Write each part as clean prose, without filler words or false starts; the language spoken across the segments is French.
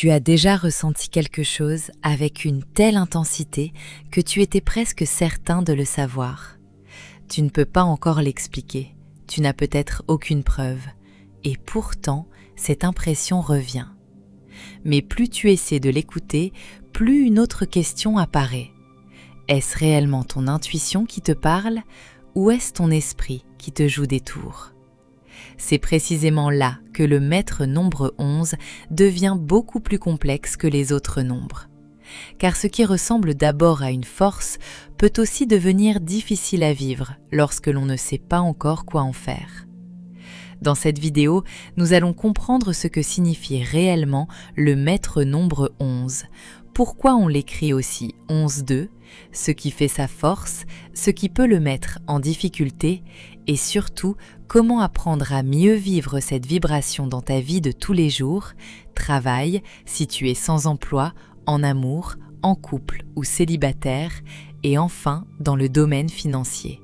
Tu as déjà ressenti quelque chose avec une telle intensité que tu étais presque certain de le savoir. Tu ne peux pas encore l'expliquer, tu n'as peut-être aucune preuve, et pourtant cette impression revient. Mais plus tu essaies de l'écouter, plus une autre question apparaît. Est-ce réellement ton intuition qui te parle ou est-ce ton esprit qui te joue des tours ? C'est précisément là que le maître nombre 11 devient beaucoup plus complexe que les autres nombres. Car ce qui ressemble d'abord à une force peut aussi devenir difficile à vivre lorsque l'on ne sait pas encore quoi en faire. Dans cette vidéo, nous allons comprendre ce que signifie réellement le maître nombre 11, pourquoi on l'écrit aussi 11-2, ce qui fait sa force, ce qui peut le mettre en difficulté et surtout comment apprendre à mieux vivre cette vibration dans ta vie de tous les jours, travail, si tu es sans emploi, en amour, en couple ou célibataire et enfin dans le domaine financier.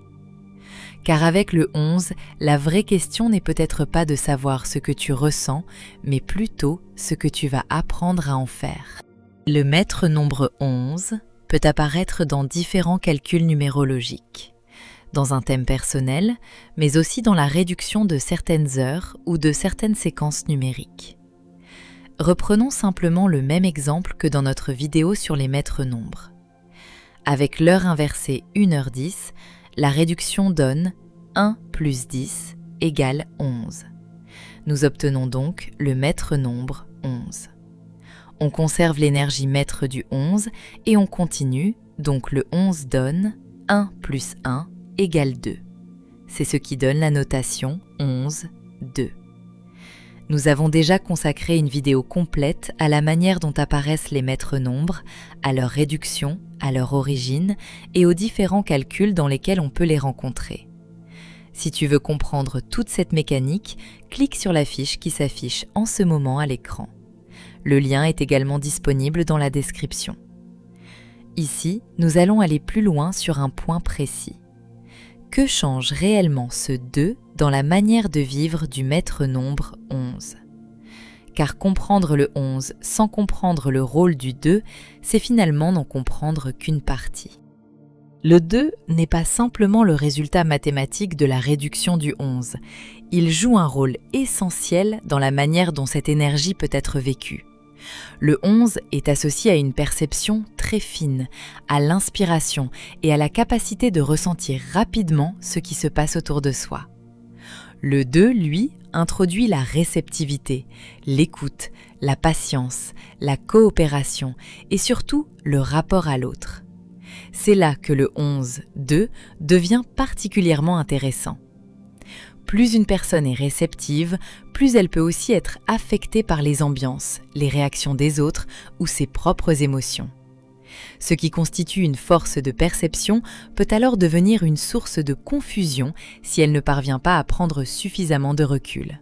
Car avec le 11, la vraie question n'est peut-être pas de savoir ce que tu ressens, mais plutôt ce que tu vas apprendre à en faire. Le maître nombre 11 peut apparaître dans différents calculs numérologiques, dans un thème personnel, mais aussi dans la réduction de certaines heures ou de certaines séquences numériques. Reprenons simplement le même exemple que dans notre vidéo sur les maîtres nombres. Avec l'heure inversée 1h10, la réduction donne 1 plus 10 égale 11. Nous obtenons donc le maître nombre 11. On conserve l'énergie maître du 11 et on continue, donc le 11 donne 1 plus 1 égale 2. C'est ce qui donne la notation 11, 2. Nous avons déjà consacré une vidéo complète à la manière dont apparaissent les maîtres nombres, à leur réduction, à leur origine et aux différents calculs dans lesquels on peut les rencontrer. Si tu veux comprendre toute cette mécanique, clique sur la fiche qui s'affiche en ce moment à l'écran. Le lien est également disponible dans la description. Ici, nous allons aller plus loin sur un point précis. Que change réellement ce 2 dans la manière de vivre du maître nombre 11 ? Car comprendre le 11 sans comprendre le rôle du 2, c'est finalement n'en comprendre qu'une partie. Le 2 n'est pas simplement le résultat mathématique de la réduction du 11. Il joue un rôle essentiel dans la manière dont cette énergie peut être vécue. Le 11 est associé à une perception très fine, à l'inspiration et à la capacité de ressentir rapidement ce qui se passe autour de soi. Le 2, lui, introduit la réceptivité, l'écoute, la patience, la coopération et surtout le rapport à l'autre. C'est là que le 11-2 devient particulièrement intéressant. Plus une personne est réceptive, plus elle peut aussi être affectée par les ambiances, les réactions des autres ou ses propres émotions. Ce qui constitue une force de perception peut alors devenir une source de confusion si elle ne parvient pas à prendre suffisamment de recul.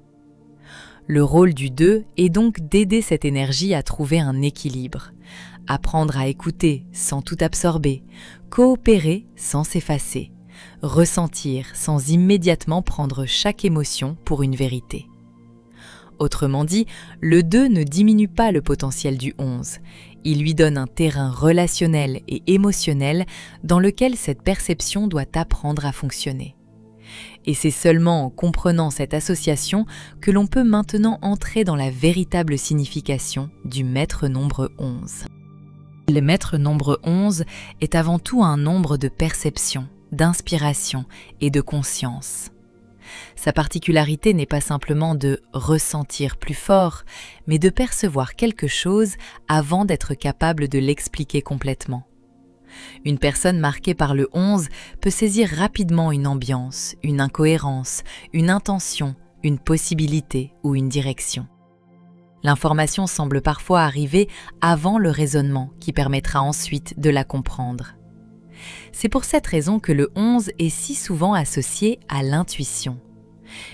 Le rôle du 2 est donc d'aider cette énergie à trouver un équilibre, apprendre à écouter sans tout absorber, coopérer sans s'effacer, ressentir sans immédiatement prendre chaque émotion pour une vérité. Autrement dit, le 2 ne diminue pas le potentiel du 11, il lui donne un terrain relationnel et émotionnel dans lequel cette perception doit apprendre à fonctionner. Et c'est seulement en comprenant cette association que l'on peut maintenant entrer dans la véritable signification du maître nombre 11. Le maître nombre 11 est avant tout un nombre de perception, d'inspiration et de conscience. Sa particularité n'est pas simplement de ressentir plus fort, mais de percevoir quelque chose avant d'être capable de l'expliquer complètement. Une personne marquée par le 11 peut saisir rapidement une ambiance, une incohérence, une intention, une possibilité ou une direction. L'information semble parfois arriver avant le raisonnement qui permettra ensuite de la comprendre. C'est pour cette raison que le 11 est si souvent associé à l'intuition.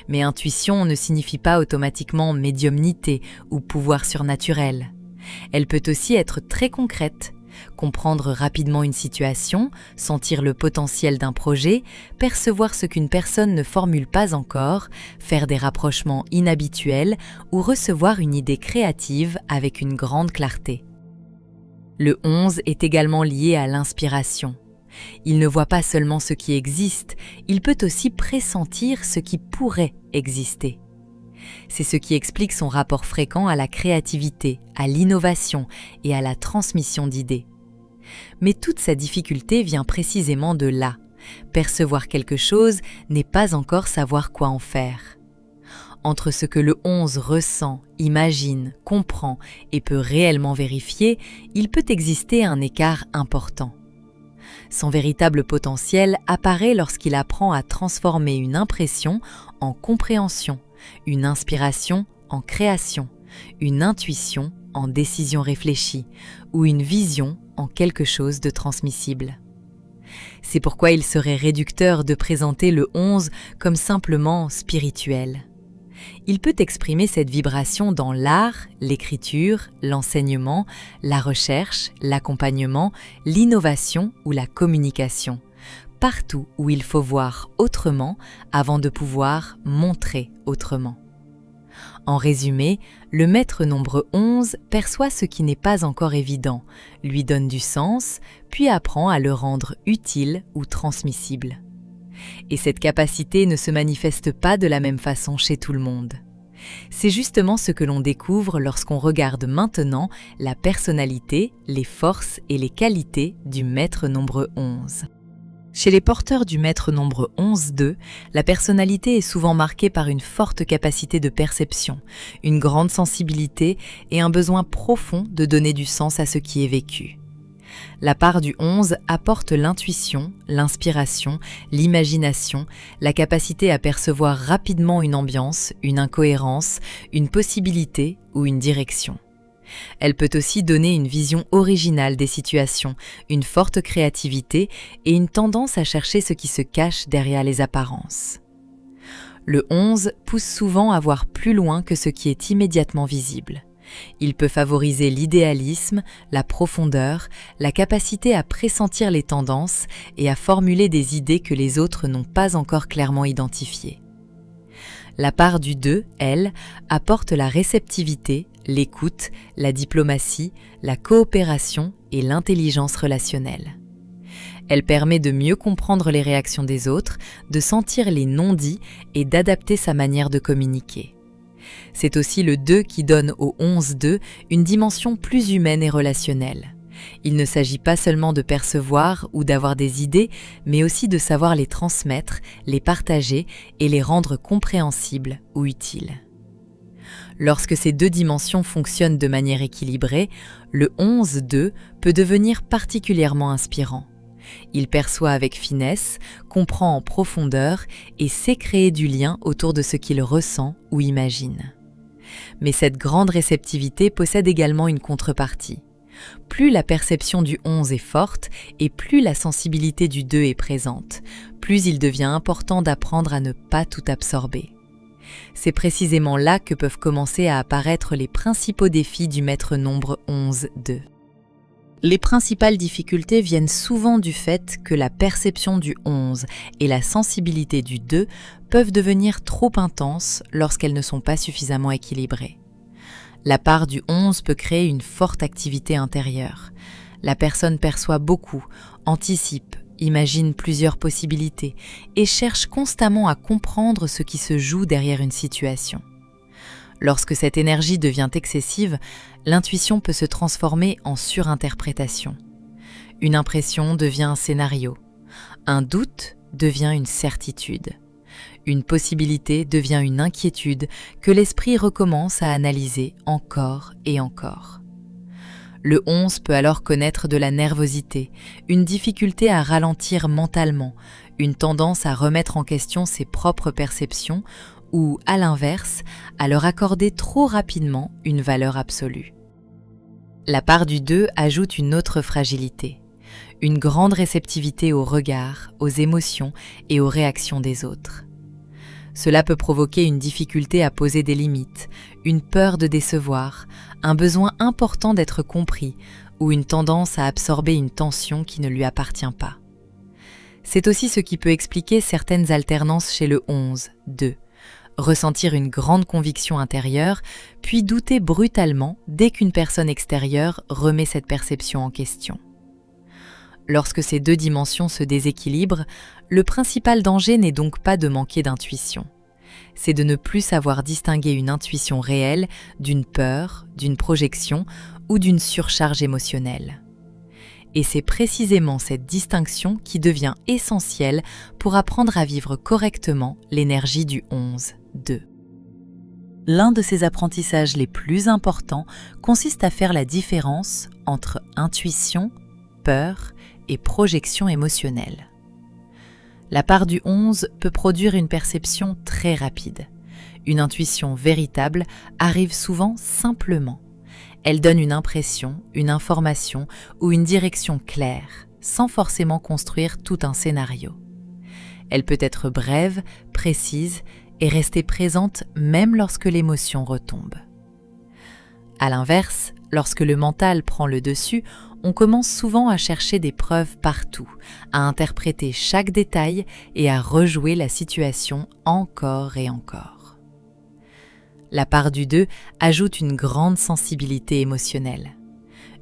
Mais intuition ne signifie pas automatiquement médiumnité ou pouvoir surnaturel. Elle peut aussi être très concrète, Comprendre rapidement une situation, sentir le potentiel d'un projet, percevoir ce qu'une personne ne formule pas encore, faire des rapprochements inhabituels ou recevoir une idée créative avec une grande clarté. Le 11 est également lié à l'inspiration. Il ne voit pas seulement ce qui existe, il peut aussi pressentir ce qui pourrait exister. C'est ce qui explique son rapport fréquent à la créativité, à l'innovation et à la transmission d'idées. Mais toute sa difficulté vient précisément de là. Percevoir quelque chose n'est pas encore savoir quoi en faire. Entre ce que le 11 ressent, imagine, comprend et peut réellement vérifier, il peut exister un écart important. Son véritable potentiel apparaît lorsqu'il apprend à transformer une impression en compréhension, une inspiration en création, une intuition en décision réfléchie ou une vision en quelque chose de transmissible. C'est pourquoi il serait réducteur de présenter le 11 comme simplement spirituel. Il peut exprimer cette vibration dans l'art, l'écriture, l'enseignement, la recherche, l'accompagnement, l'innovation ou la communication, partout où il faut voir autrement avant de pouvoir montrer autrement. En résumé, le maître nombre 11 perçoit ce qui n'est pas encore évident, lui donne du sens, puis apprend à le rendre utile ou transmissible. Et cette capacité ne se manifeste pas de la même façon chez tout le monde. C'est justement ce que l'on découvre lorsqu'on regarde maintenant la personnalité, les forces et les qualités du maître nombre 11. Chez les porteurs du maître nombre 11-2, la personnalité est souvent marquée par une forte capacité de perception, une grande sensibilité et un besoin profond de donner du sens à ce qui est vécu. La part du 11 apporte l'intuition, l'inspiration, l'imagination, la capacité à percevoir rapidement une ambiance, une incohérence, une possibilité ou une direction. Elle peut aussi donner une vision originale des situations, une forte créativité et une tendance à chercher ce qui se cache derrière les apparences. Le 11 pousse souvent à voir plus loin que ce qui est immédiatement visible. Il peut favoriser l'idéalisme, la profondeur, la capacité à pressentir les tendances et à formuler des idées que les autres n'ont pas encore clairement identifiées. La part du 2, elle, apporte la réceptivité, l'écoute, la diplomatie, la coopération et l'intelligence relationnelle. Elle permet de mieux comprendre les réactions des autres, de sentir les non-dits et d'adapter sa manière de communiquer. C'est aussi le 2 qui donne au 11-2 une dimension plus humaine et relationnelle. Il ne s'agit pas seulement de percevoir ou d'avoir des idées, mais aussi de savoir les transmettre, les partager et les rendre compréhensibles ou utiles. Lorsque ces deux dimensions fonctionnent de manière équilibrée, le 11-2 peut devenir particulièrement inspirant. Il perçoit avec finesse, comprend en profondeur et sait créer du lien autour de ce qu'il ressent ou imagine. Mais cette grande réceptivité possède également une contrepartie. Plus la perception du 11 est forte et plus la sensibilité du 2 est présente, plus il devient important d'apprendre à ne pas tout absorber. C'est précisément là que peuvent commencer à apparaître les principaux défis du maître nombre 11-2. Les principales difficultés viennent souvent du fait que la perception du 11 et la sensibilité du 2 peuvent devenir trop intenses lorsqu'elles ne sont pas suffisamment équilibrées. La part du 11 peut créer une forte activité intérieure. La personne perçoit beaucoup, anticipe, imagine plusieurs possibilités et cherche constamment à comprendre ce qui se joue derrière une situation. Lorsque cette énergie devient excessive, l'intuition peut se transformer en surinterprétation. Une impression devient un scénario. Un doute devient une certitude. Une possibilité devient une inquiétude que l'esprit recommence à analyser encore et encore. Le 11 peut alors connaître de la nervosité, une difficulté à ralentir mentalement, une tendance à remettre en question ses propres perceptions ou, à l'inverse, à leur accorder trop rapidement une valeur absolue. La part du 2 ajoute une autre fragilité, une grande réceptivité aux regards, aux émotions et aux réactions des autres. Cela peut provoquer une difficulté à poser des limites, une peur de décevoir, un besoin important d'être compris ou une tendance à absorber une tension qui ne lui appartient pas. C'est aussi ce qui peut expliquer certaines alternances chez le 11, 2. Ressentir une grande conviction intérieure, puis douter brutalement dès qu'une personne extérieure remet cette perception en question. Lorsque ces deux dimensions se déséquilibrent, le principal danger n'est donc pas de manquer d'intuition. C'est de ne plus savoir distinguer une intuition réelle d'une peur, d'une projection ou d'une surcharge émotionnelle. Et c'est précisément cette distinction qui devient essentielle pour apprendre à vivre correctement l'énergie du 11, 2. L'un de ces apprentissages les plus importants consiste à faire la différence entre intuition, peur et projection émotionnelle. La part du 11 peut produire une perception très rapide. Une intuition véritable arrive souvent simplement. Elle donne une impression, une information ou une direction claire, sans forcément construire tout un scénario. Elle peut être brève, précise et rester présente même lorsque l'émotion retombe. À l'inverse, lorsque le mental prend le dessus, on commence souvent à chercher des preuves partout, à interpréter chaque détail et à rejouer la situation encore et encore. La part du 2 ajoute une grande sensibilité émotionnelle.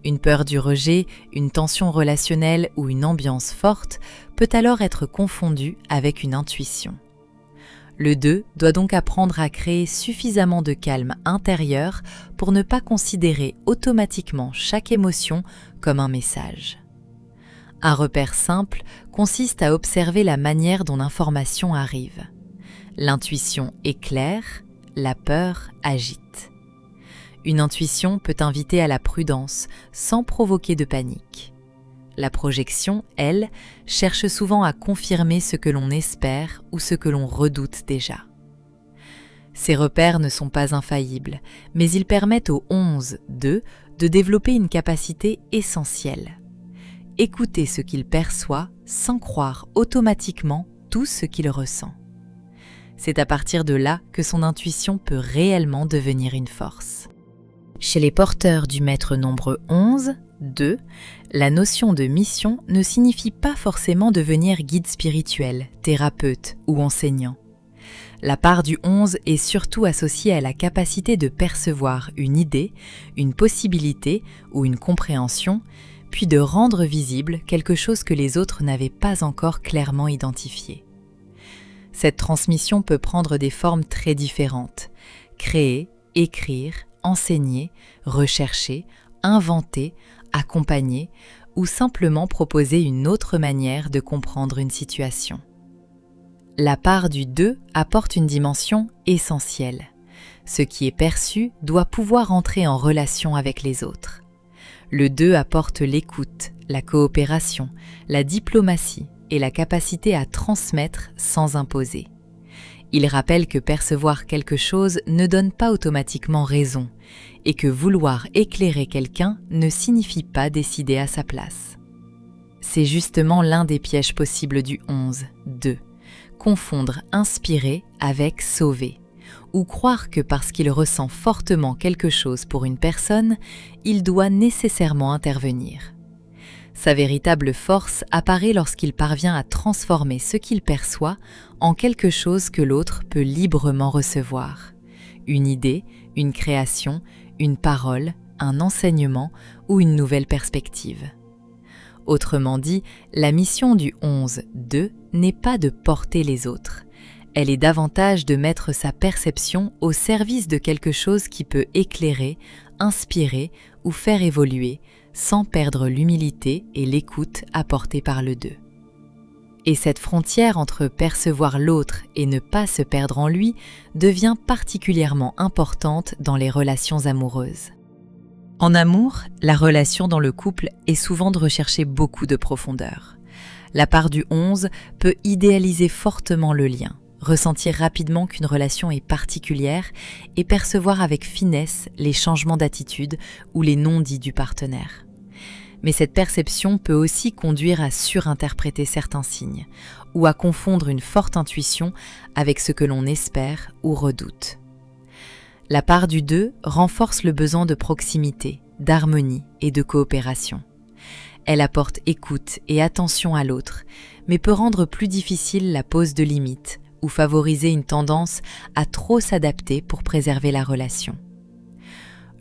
Une peur du rejet, une tension relationnelle ou une ambiance forte peut alors être confondue avec une intuition. Le 2 doit donc apprendre à créer suffisamment de calme intérieur pour ne pas considérer automatiquement chaque émotion comme un message. Un repère simple consiste à observer la manière dont l'information arrive. L'intuition est claire, la peur agite. Une intuition peut inviter à la prudence sans provoquer de panique. La projection, elle, cherche souvent à confirmer ce que l'on espère ou ce que l'on redoute déjà. Ces repères ne sont pas infaillibles, mais ils permettent au 11, 2 de développer une capacité essentielle. Écouter ce qu'il perçoit sans croire automatiquement tout ce qu'il ressent. C'est à partir de là que son intuition peut réellement devenir une force. Chez les porteurs du maître nombre 11, 2, la notion de mission ne signifie pas forcément devenir guide spirituel, thérapeute ou enseignant. La part du 11 est surtout associée à la capacité de percevoir une idée, une possibilité ou une compréhension, puis de rendre visible quelque chose que les autres n'avaient pas encore clairement identifié. Cette transmission peut prendre des formes très différentes. Créer, écrire, enseigner, rechercher, inventer, accompagner ou simplement proposer une autre manière de comprendre une situation. La part du 2 apporte une dimension essentielle. Ce qui est perçu doit pouvoir entrer en relation avec les autres. Le 2 apporte l'écoute, la coopération, la diplomatie et la capacité à transmettre sans imposer. Il rappelle que percevoir quelque chose ne donne pas automatiquement raison et que vouloir éclairer quelqu'un ne signifie pas décider à sa place. C'est justement l'un des pièges possibles du 11, 2. Confondre inspirer avec sauver, ou croire que parce qu'il ressent fortement quelque chose pour une personne, il doit nécessairement intervenir. Sa véritable force apparaît lorsqu'il parvient à transformer ce qu'il perçoit en quelque chose que l'autre peut librement recevoir. Une idée, une création, une parole, un enseignement ou une nouvelle perspective. Autrement dit, la mission du 11-2 n'est pas de porter les autres. Elle est davantage de mettre sa perception au service de quelque chose qui peut éclairer, inspirer ou faire évoluer, sans perdre l'humilité et l'écoute apportée par le 2. Et cette frontière entre percevoir l'autre et ne pas se perdre en lui devient particulièrement importante dans les relations amoureuses. En amour, la relation dans le couple est souvent de rechercher beaucoup de profondeur. La part du 11 peut idéaliser fortement le lien, ressentir rapidement qu'une relation est particulière et percevoir avec finesse les changements d'attitude ou les non-dits du partenaire. Mais cette perception peut aussi conduire à surinterpréter certains signes ou à confondre une forte intuition avec ce que l'on espère ou redoute. La part du 2 renforce le besoin de proximité, d'harmonie et de coopération. Elle apporte écoute et attention à l'autre, mais peut rendre plus difficile la pose de limites ou favoriser une tendance à trop s'adapter pour préserver la relation.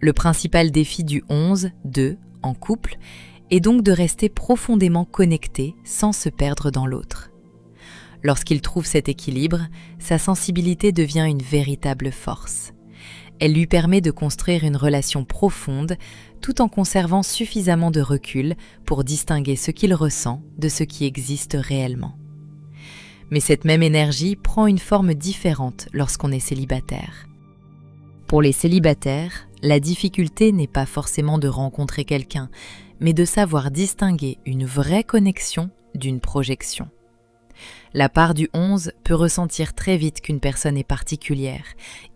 Le principal défi du 11-2 en couple est donc de rester profondément connecté sans se perdre dans l'autre. Lorsqu'il trouve cet équilibre, sa sensibilité devient une véritable force. Elle lui permet de construire une relation profonde tout en conservant suffisamment de recul pour distinguer ce qu'il ressent de ce qui existe réellement. Mais cette même énergie prend une forme différente lorsqu'on est célibataire. Pour les célibataires, la difficulté n'est pas forcément de rencontrer quelqu'un, mais de savoir distinguer une vraie connexion d'une projection. La part du 11 peut ressentir très vite qu'une personne est particulière,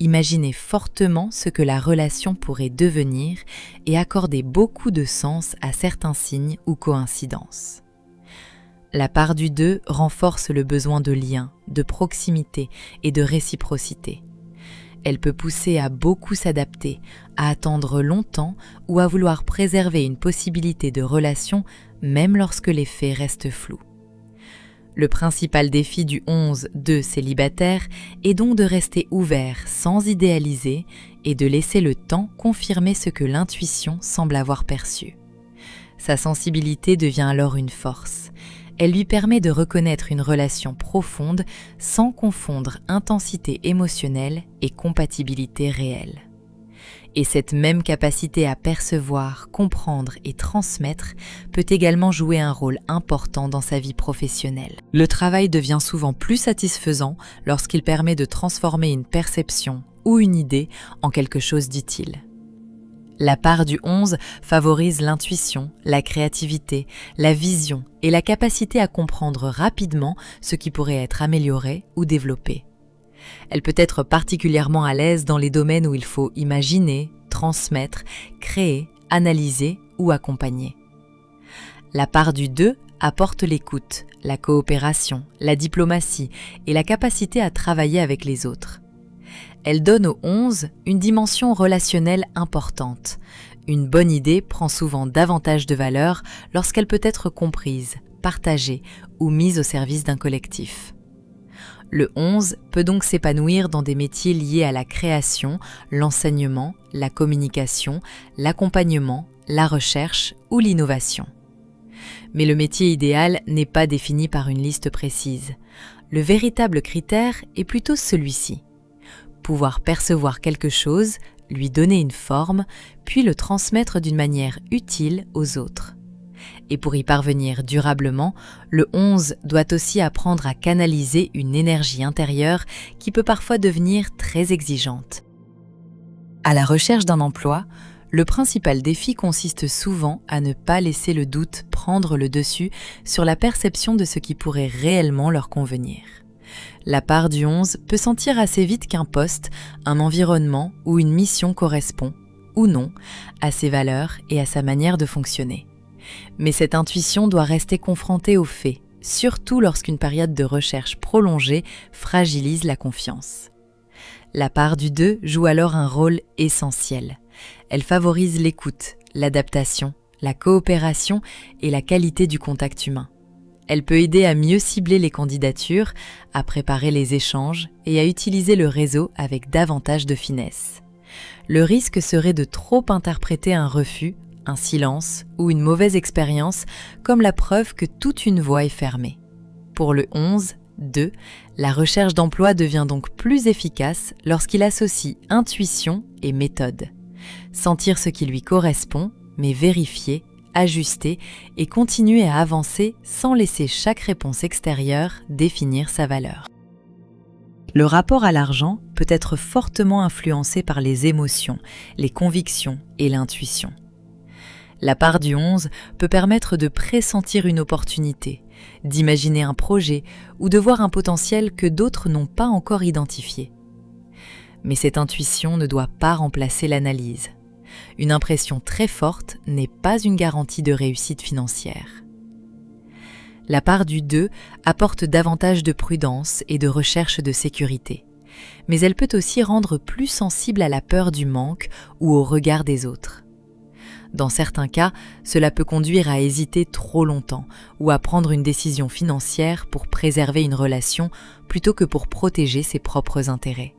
imaginer fortement ce que la relation pourrait devenir et accorder beaucoup de sens à certains signes ou coïncidences. La part du 2 renforce le besoin de lien, de proximité et de réciprocité. Elle peut pousser à beaucoup s'adapter, à attendre longtemps ou à vouloir préserver une possibilité de relation même lorsque les faits restent flous. Le principal défi du 11-2 célibataire est donc de rester ouvert sans idéaliser et de laisser le temps confirmer ce que l'intuition semble avoir perçu. Sa sensibilité devient alors une force. Elle lui permet de reconnaître une relation profonde sans confondre intensité émotionnelle et compatibilité réelle. Et cette même capacité à percevoir, comprendre et transmettre peut également jouer un rôle important dans sa vie professionnelle. Le travail devient souvent plus satisfaisant lorsqu'il permet de transformer une perception ou une idée en quelque chose d'utile. La part du 11 favorise l'intuition, la créativité, la vision et la capacité à comprendre rapidement ce qui pourrait être amélioré ou développé. Elle peut être particulièrement à l'aise dans les domaines où il faut imaginer, transmettre, créer, analyser ou accompagner. La part du 2 apporte l'écoute, la coopération, la diplomatie et la capacité à travailler avec les autres. Elle donne au 11 une dimension relationnelle importante. Une bonne idée prend souvent davantage de valeur lorsqu'elle peut être comprise, partagée ou mise au service d'un collectif. Le 11 peut donc s'épanouir dans des métiers liés à la création, l'enseignement, la communication, l'accompagnement, la recherche ou l'innovation. Mais le métier idéal n'est pas défini par une liste précise. Le véritable critère est plutôt celui-ci. Pouvoir percevoir quelque chose, lui donner une forme, puis le transmettre d'une manière utile aux autres. Et pour y parvenir durablement, le 11 doit aussi apprendre à canaliser une énergie intérieure qui peut parfois devenir très exigeante. À la recherche d'un emploi, le principal défi consiste souvent à ne pas laisser le doute prendre le dessus sur la perception de ce qui pourrait réellement leur convenir. La part du 11 peut sentir assez vite qu'un poste, un environnement ou une mission correspond, ou non, à ses valeurs et à sa manière de fonctionner. Mais cette intuition doit rester confrontée aux faits, surtout lorsqu'une période de recherche prolongée fragilise la confiance. La part du 2 joue alors un rôle essentiel. Elle favorise l'écoute, l'adaptation, la coopération et la qualité du contact humain. Elle peut aider à mieux cibler les candidatures, à préparer les échanges et à utiliser le réseau avec davantage de finesse. Le risque serait de trop interpréter un refus, un silence ou une mauvaise expérience comme la preuve que toute une voie est fermée. Pour le 11-2, la recherche d'emploi devient donc plus efficace lorsqu'il associe intuition et méthode. Sentir ce qui lui correspond, mais vérifier, ajuster et continuer à avancer sans laisser chaque réponse extérieure définir sa valeur. Le rapport à l'argent peut être fortement influencé par les émotions, les convictions et l'intuition. La part du 11 peut permettre de pressentir une opportunité, d'imaginer un projet ou de voir un potentiel que d'autres n'ont pas encore identifié. Mais cette intuition ne doit pas remplacer l'analyse. Une impression très forte n'est pas une garantie de réussite financière. La part du 2 apporte davantage de prudence et de recherche de sécurité, mais elle peut aussi rendre plus sensible à la peur du manque ou au regard des autres. Dans certains cas, cela peut conduire à hésiter trop longtemps ou à prendre une décision financière pour préserver une relation plutôt que pour protéger ses propres intérêts.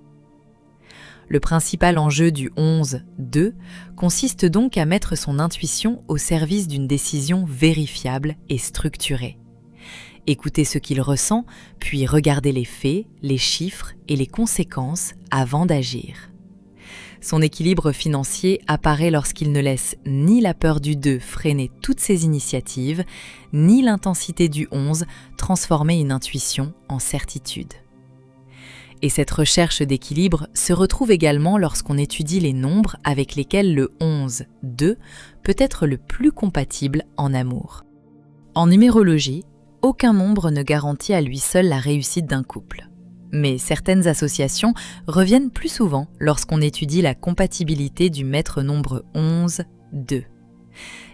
Le principal enjeu du 11-2 consiste donc à mettre son intuition au service d'une décision vérifiable et structurée. Écouter ce qu'il ressent, puis regarder les faits, les chiffres et les conséquences avant d'agir. Son équilibre financier apparaît lorsqu'il ne laisse ni la peur du 2 freiner toutes ses initiatives, ni l'intensité du 11 transformer une intuition en certitude. Et cette recherche d'équilibre se retrouve également lorsqu'on étudie les nombres avec lesquels le 11-2 peut être le plus compatible en amour. En numérologie, aucun nombre ne garantit à lui seul la réussite d'un couple. Mais certaines associations reviennent plus souvent lorsqu'on étudie la compatibilité du maître nombre 11-2.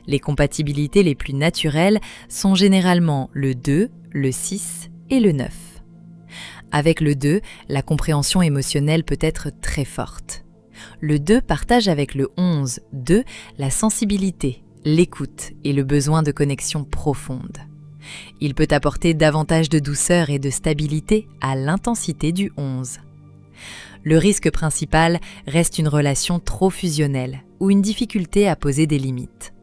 Les compatibilités les plus naturelles sont généralement le 2, le 6 et le 9. Avec le 2, la compréhension émotionnelle peut être très forte. Le 2 partage avec le 11-2 la sensibilité, l'écoute et le besoin de connexion profonde. Il peut apporter davantage de douceur et de stabilité à l'intensité du 11. Le risque principal reste une relation trop fusionnelle ou une difficulté à poser des limites.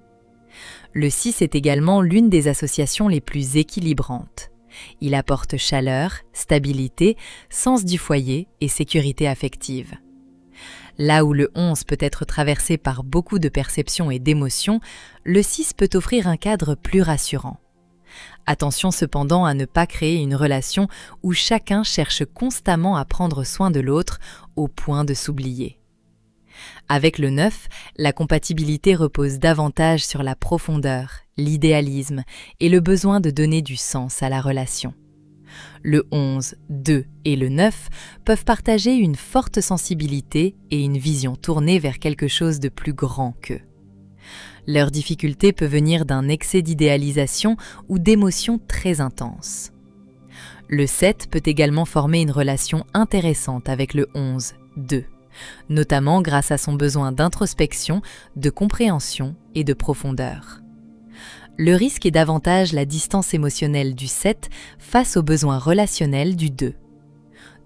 Le 6 est également l'une des associations les plus équilibrantes. Il apporte chaleur, stabilité, sens du foyer et sécurité affective. Là où le 11 peut être traversé par beaucoup de perceptions et d'émotions, le 6 peut offrir un cadre plus rassurant. Attention cependant à ne pas créer une relation où chacun cherche constamment à prendre soin de l'autre au point de s'oublier. Avec le 9, la compatibilité repose davantage sur la profondeur, l'idéalisme et le besoin de donner du sens à la relation. Le 11, 2 et le 9 peuvent partager une forte sensibilité et une vision tournée vers quelque chose de plus grand qu'eux. Leur difficulté peut venir d'un excès d'idéalisation ou d'émotions très intenses. Le 7 peut également former une relation intéressante avec le 11, 2, notamment grâce à son besoin d'introspection, de compréhension et de profondeur. Le risque est davantage la distance émotionnelle du 7 face aux besoins relationnels du 2.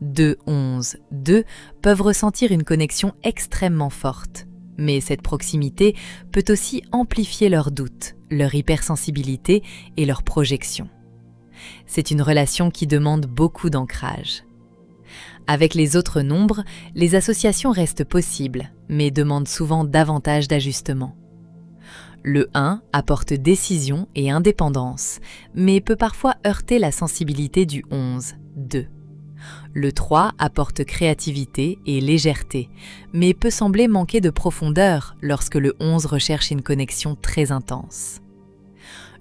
2, 11, 2 peuvent ressentir une connexion extrêmement forte. Mais cette proximité peut aussi amplifier leurs doutes, leur hypersensibilité et leurs projections. C'est une relation qui demande beaucoup d'ancrage. Avec les autres nombres, les associations restent possibles, mais demandent souvent davantage d'ajustements. Le 1 apporte décision et indépendance, mais peut parfois heurter la sensibilité du 11, 2. Le 3 apporte créativité et légèreté, mais peut sembler manquer de profondeur lorsque le 11 recherche une connexion très intense.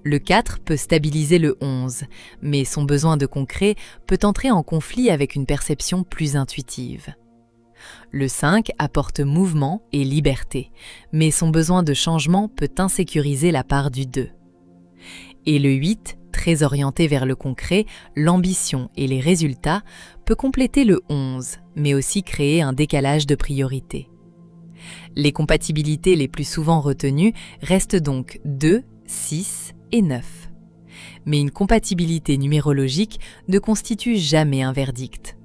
Le 4 peut stabiliser le 11, mais son besoin de concret peut entrer en conflit avec une perception plus intuitive. Le 5 apporte mouvement et liberté, mais son besoin de changement peut insécuriser la part du 2. Et le 8, très orienté vers le concret, l'ambition et les résultats, peut compléter le 11, mais aussi créer un décalage de priorité. Les compatibilités les plus souvent retenues restent donc 2, 6 et 9. Mais une compatibilité numérologique ne constitue jamais un verdict.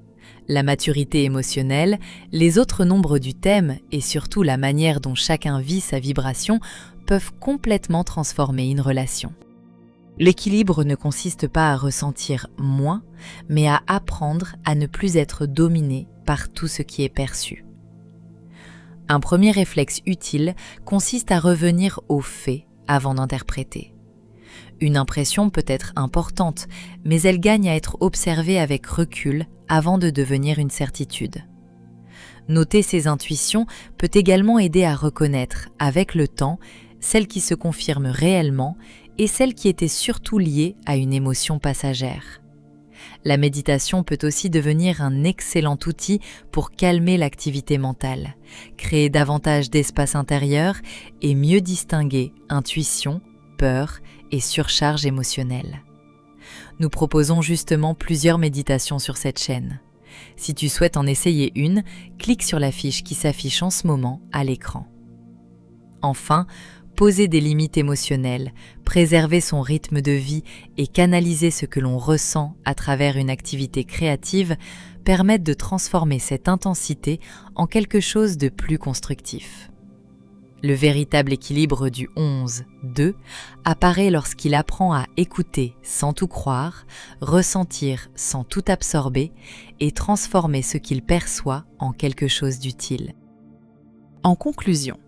La maturité émotionnelle, les autres nombres du thème et surtout la manière dont chacun vit sa vibration peuvent complètement transformer une relation. L'équilibre ne consiste pas à ressentir moins, mais à apprendre à ne plus être dominé par tout ce qui est perçu. Un premier réflexe utile consiste à revenir aux faits avant d'interpréter. Une impression peut être importante, mais elle gagne à être observée avec recul avant de devenir une certitude. Noter ses intuitions peut également aider à reconnaître, avec le temps, celles qui se confirment réellement et celles qui étaient surtout liées à une émotion passagère. La méditation peut aussi devenir un excellent outil pour calmer l'activité mentale, créer davantage d'espace intérieur et mieux distinguer intuition, peur et surcharge émotionnelle. Nous proposons justement plusieurs méditations sur cette chaîne. Si tu souhaites en essayer une, clique sur la fiche qui s'affiche en ce moment à l'écran. Enfin, Poser des limites émotionnelles, préserver son rythme de vie et canaliser ce que l'on ressent à travers une activité créative permettent de transformer cette intensité en quelque chose de plus constructif. Le véritable équilibre du 11-2 apparaît lorsqu'il apprend à écouter sans tout croire, ressentir sans tout absorber et transformer ce qu'il perçoit en quelque chose d'utile. En conclusion,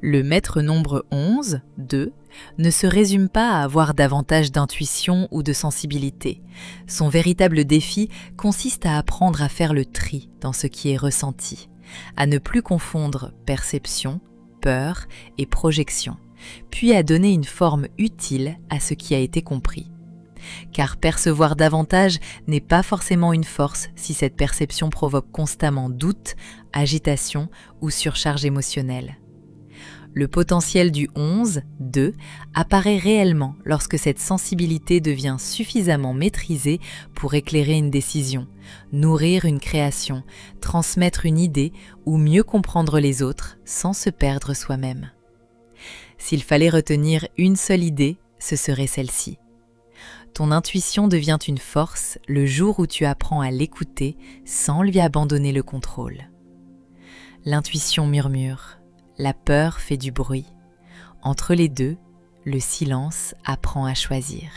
le maître nombre 11, 2, ne se résume pas à avoir davantage d'intuition ou de sensibilité. Son véritable défi consiste à apprendre à faire le tri dans ce qui est ressenti, à ne plus confondre perception, peur et projection, puis à donner une forme utile à ce qui a été compris. Car percevoir davantage n'est pas forcément une force si cette perception provoque constamment doute, agitation ou surcharge émotionnelle. Le potentiel du 11, 2, apparaît réellement lorsque cette sensibilité devient suffisamment maîtrisée pour éclairer une décision, nourrir une création, transmettre une idée ou mieux comprendre les autres sans se perdre soi-même. S'il fallait retenir une seule idée, ce serait celle-ci. Ton intuition devient une force le jour où tu apprends à l'écouter sans lui abandonner le contrôle. L'intuition murmure. La peur fait du bruit. Entre les deux, le silence apprend à choisir.